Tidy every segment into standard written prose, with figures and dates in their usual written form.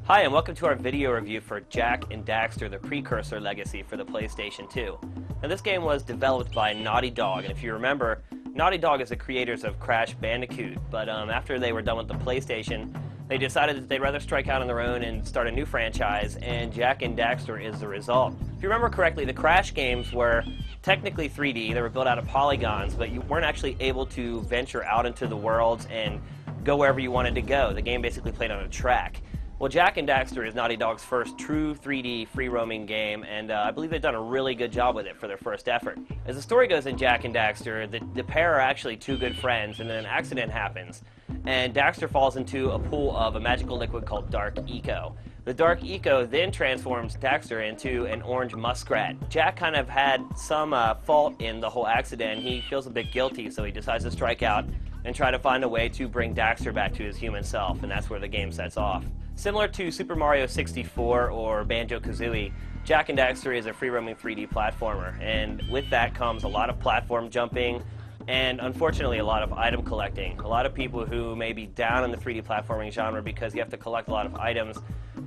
Hi, and welcome to our video review for Jak and Daxter, the Precursor legacy for the PlayStation 2. Now, this game was developed by Naughty Dog, and if you remember, Naughty Dog is the creators of Crash Bandicoot, but after they were done with the PlayStation, they decided that they'd rather strike out on their own and start a new franchise, and Jak and Daxter is the result. If you remember correctly, the Crash games were technically 3D, they were built out of polygons, but you weren't actually able to venture out into the worlds and go wherever you wanted to go. The game basically played on a track. Well, Jak and Daxter is Naughty Dog's first true 3D free-roaming game, and I believe they've done a really good job with it for their first effort. As the story goes in Jak and Daxter, the pair are actually two good friends, and then an accident happens, and Daxter falls into a pool of a magical liquid called Dark Eco. The Dark Eco then transforms Daxter into an orange muskrat. Jak kind of had some fault in the whole accident. He feels a bit guilty, so he decides to strike out and try to find a way to bring Daxter back to his human self, and that's where the game sets off. Similar to Super Mario 64 or Banjo-Kazooie, Jak and Daxter is a free-roaming 3D platformer, and with that comes a lot of platform jumping and, unfortunately, a lot of item collecting. A lot of people who may be down in the 3D platforming genre because you have to collect a lot of items,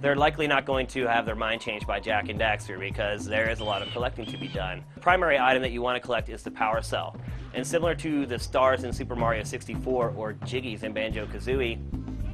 they're likely not going to have their mind changed by Jak and Daxter because there is a lot of collecting to be done. The primary item that you want to collect is the Power Cell, and similar to the stars in Super Mario 64 or Jiggies in Banjo-Kazooie,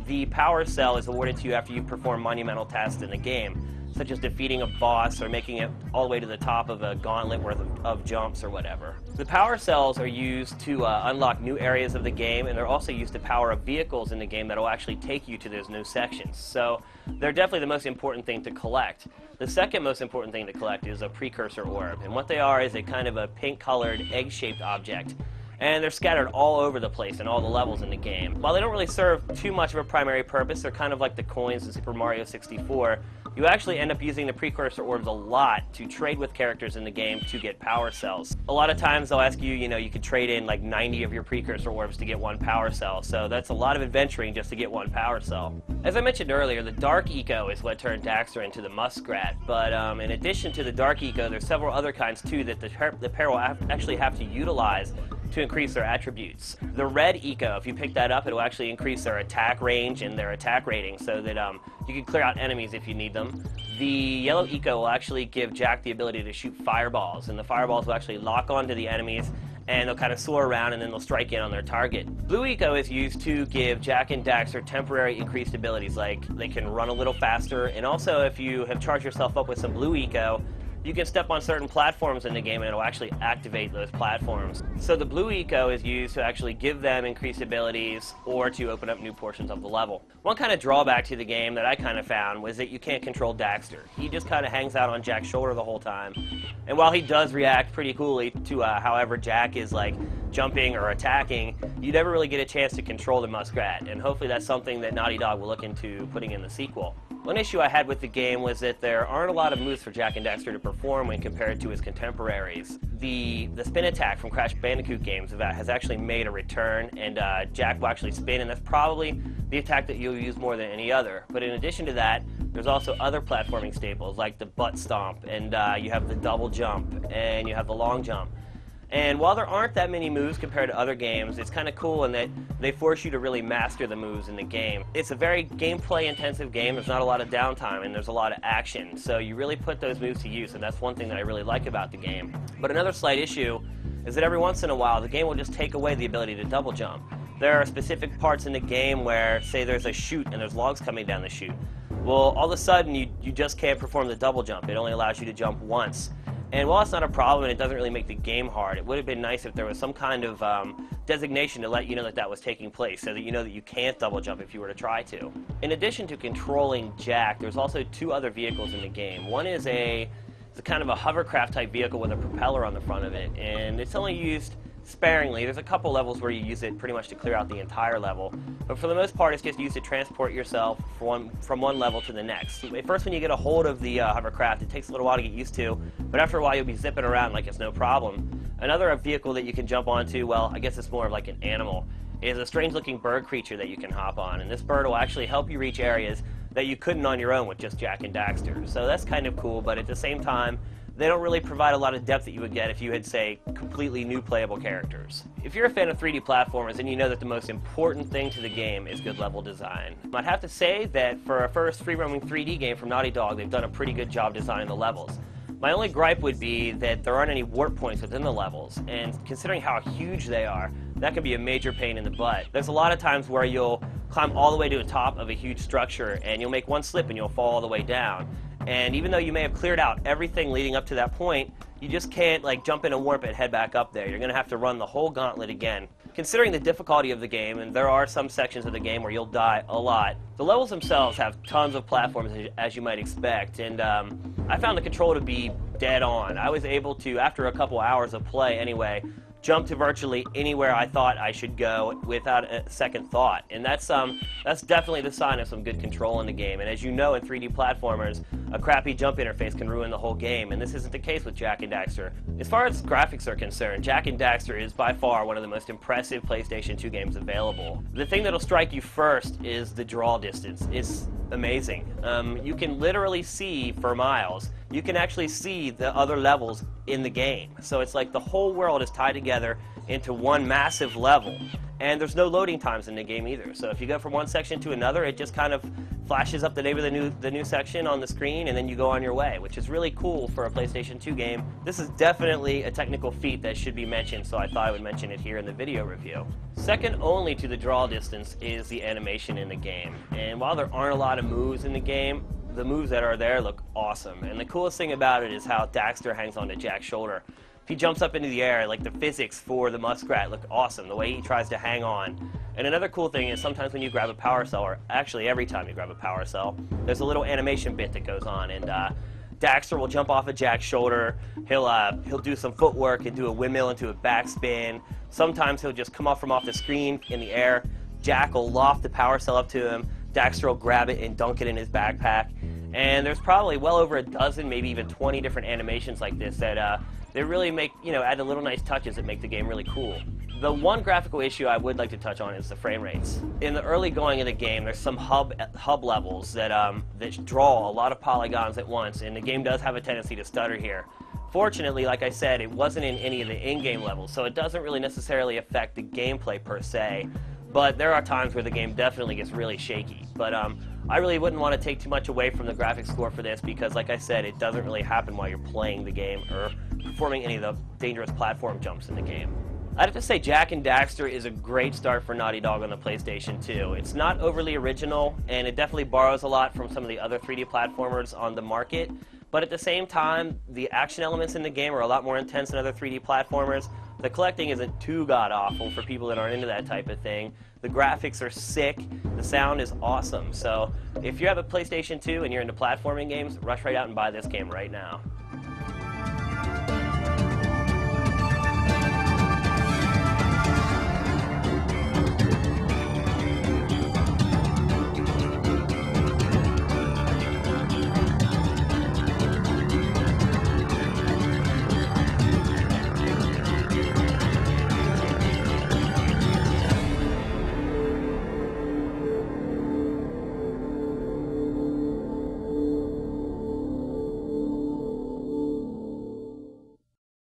the Power Cell is awarded to you after you perform monumental tasks in the game, such as defeating a boss or making it all the way to the top of a gauntlet worth of jumps or whatever. The Power Cells are used to unlock new areas of the game, and they're also used to power up vehicles in the game that will actually take you to those new sections. So they're definitely the most important thing to collect. The second most important thing to collect is a Precursor orb, and what they are is a kind of a pink-colored, egg-shaped object. And they're scattered all over the place in all the levels in the game. While they don't really serve too much of a primary purpose, they're kind of like the coins in Super Mario 64, you actually end up using the Precursor orbs a lot to trade with characters in the game to get Power Cells. A lot of times they'll ask you, you could trade in like 90 of your Precursor orbs to get one Power Cell, so that's a lot of adventuring just to get one Power Cell. As I mentioned earlier, the Dark Eco is what turned Daxter into the muskrat, but in addition to the Dark Eco, there's several other kinds too that the pair will actually have to utilize to increase their attributes. The Red Eco, if you pick that up, it will actually increase their attack range and their attack rating so that you can clear out enemies if you need them. The Yellow Eco will actually give Jak the ability to shoot fireballs, and the fireballs will actually lock onto the enemies and they'll kind of soar around and then they'll strike in on their target. Blue Eco is used to give Jak and Daxter temporary increased abilities, like they can run a little faster, and also if you have charged yourself up with some Blue Eco, you can step on certain platforms in the game and it'll actually activate those platforms. So the Blue Eco is used to actually give them increased abilities or to open up new portions of the level. One kind of drawback to the game that I kind of found was that you can't control Daxter. He just kind of hangs out on Jak's shoulder the whole time. And while he does react pretty coolly to however Jak is like jumping or attacking, you never really get a chance to control the muskrat. And hopefully that's something that Naughty Dog will look into putting in the sequel. One issue I had with the game was that there aren't a lot of moves for Jak and Daxter to perform when compared to his contemporaries. The spin attack from Crash Bandicoot games has actually made a return, and Jak will actually spin, and that's probably the attack that you'll use more than any other. But in addition to that, there's also other platforming staples like the butt stomp, and you have the double jump, and you have the long jump. And while there aren't that many moves compared to other games, it's kind of cool in that they force you to really master the moves in the game. It's a very gameplay-intensive game. There's not a lot of downtime, and there's a lot of action. So you really put those moves to use, and that's one thing that I really like about the game. But another slight issue is that every once in a while, the game will just take away the ability to double jump. There are specific parts in the game where, say, there's a chute and there's logs coming down the chute. Well, all of a sudden, you just can't perform the double jump. It only allows you to jump once. And while it's not a problem and it doesn't really make the game hard, it would have been nice if there was some kind of designation to let you know that that was taking place, so that you know that you can't double jump if you were to try to. In addition to controlling Jak, there's also two other vehicles in the game. One is it's a kind of a hovercraft type vehicle with a propeller on the front of it, and it's only used sparingly. There's a couple levels where you use it pretty much to clear out the entire level, but for the most part it's just used to transport yourself from one level to the next. At first, when you get a hold of the hovercraft, it takes a little while to get used to, but after a while you'll be zipping around like it's no problem. Another vehicle that you can jump onto, well, I guess it's more of like an animal, is a strange looking bird creature that you can hop on, and this bird will actually help you reach areas that you couldn't on your own with just Jak and Daxter. So that's kind of cool, but at the same time, they don't really provide a lot of depth that you would get if you had, say, completely new playable characters. If you're a fan of 3D platformers, then you know that the most important thing to the game is good level design. I'd have to say that for a first free-roaming 3D game from Naughty Dog, they've done a pretty good job designing the levels. My only gripe would be that there aren't any warp points within the levels, and considering how huge they are, that can be a major pain in the butt. There's a lot of times where you'll climb all the way to the top of a huge structure, and you'll make one slip and you'll fall all the way down. And even though you may have cleared out everything leading up to that point, you just can't like jump in a warp and head back up there. You're going to have to run the whole gauntlet again. Considering the difficulty of the game, and there are some sections of the game where you'll die a lot, the levels themselves have tons of platforms as you might expect, and I found the control to be dead on. I was able to, after a couple hours of play anyway, jump to virtually anywhere I thought I should go without a second thought. And that's definitely the sign of some good control in the game. And as you know, in 3D platformers, a crappy jump interface can ruin the whole game, and this isn't the case with Jak and Daxter. As far as graphics are concerned, Jak and Daxter is by far one of the most impressive PlayStation 2 games available. The thing that'll strike you first is the draw distance. It's amazing. You can literally see for miles. You can actually see the other levels in the game. So it's like the whole world is tied together into one massive level. And there's no loading times in the game either. So if you go from one section to another, it just kind of flashes up the name of the new section on the screen, and then you go on your way, which is really cool for a PlayStation 2 game. This is definitely a technical feat that should be mentioned, so I thought I would mention it here in the video review. Second only to the draw distance is the animation in the game. And while there aren't a lot of moves in the game, the moves that are there look awesome. And the coolest thing about it is how Daxter hangs onto Jak's shoulder. If he jumps up into the air, like the physics for the muskrat look awesome, the way he tries to hang on. And another cool thing is sometimes when you grab a power cell, or actually every time you grab a power cell, there's a little animation bit that goes on, and Daxter will jump off of Jak's shoulder, he'll do some footwork and do a windmill into a backspin. Sometimes he'll just come off the screen in the air, Jak will loft the power cell up to him, Daxter will grab it and dunk it in his backpack. And there's probably well over a dozen, maybe even 20 different animations like this that they really make, add the little nice touches that make the game really cool. The one graphical issue I would like to touch on is the frame rates. In the early going of the game, there's some hub levels that draw a lot of polygons at once, and the game does have a tendency to stutter here. Fortunately, like I said, it wasn't in any of the in-game levels, so it doesn't really necessarily affect the gameplay per se. But there are times where the game definitely gets really shaky. But I really wouldn't want to take too much away from the graphics score for this because, like I said, it doesn't really happen while you're playing the game or performing any of the dangerous platform jumps in the game. I'd have to say Jak and Daxter is a great start for Naughty Dog on the PlayStation 2. It's not overly original, and it definitely borrows a lot from some of the other 3D platformers on the market. But at the same time, the action elements in the game are a lot more intense than other 3D platformers. The collecting isn't too god-awful for people that aren't into that type of thing. The graphics are sick. The sound is awesome. So if you have a PlayStation 2 and you're into platforming games, rush right out and buy this game right now.